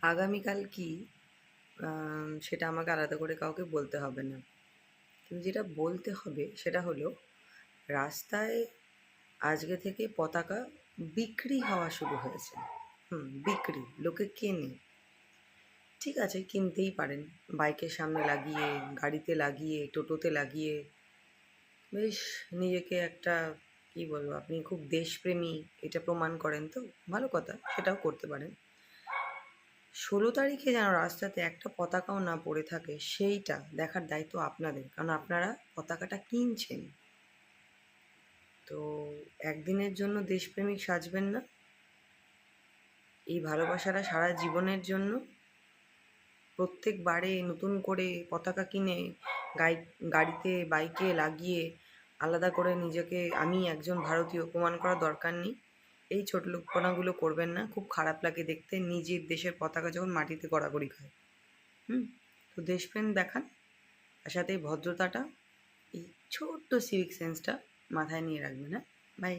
আগামীকাল কি সেটা আমাকে আলাদা করে কাউকে বলতে হবে না। কিন্তু যেটা বলতে হবে সেটা হলো, রাস্তায় আজকে থেকে পতাকা বিক্রি হওয়া শুরু হয়েছে। বিক্রি, লোকে কেনে। ঠিক আছে, কিনতেই পারেন। বাইকের সামনে লাগিয়ে, গাড়িতে লাগিয়ে, টোটোতে লাগিয়ে বেশ নিজেকে একটা, কী বলবো, আপনি খুব দেশপ্রেমী এটা প্রমাণ করেন তো, ভালো কথা, সেটাও করতে পারেন। 16 তারিখে যেন রাস্তাতে একটা পতাকাও না পড়ে থাকে, সেইটা দেখার দায়িত্ব আপনাদের, কারণ আপনারা পতাকাটা কিনছেন। তো একদিনের জন্য দেশপ্রেমিক সাজবেন না। এই ভালোবাসাটা সারা জীবনের জন্য। প্রত্যেকবারে নতুন করে পতাকা কিনে গাড়িতে, বাইকে লাগিয়ে আলাদা করে নিজেকে আমি একজন ভারতীয় প্রমাণ করার দরকার নেই। এই ছোটলোকপনাগুলো করবেন না, খুব খারাপ লাগে দেখতে নিজের দেশের পতাকা যখন মাটিতে গড়াগড়ি খায়। তো দেশপ্রেম দেখান, তার সাথে এই ভদ্রতাটা, এই ছোট্ট সিভিক সেন্সটা মাথায় নিয়ে রাখবেন। হ্যাঁ, বাই।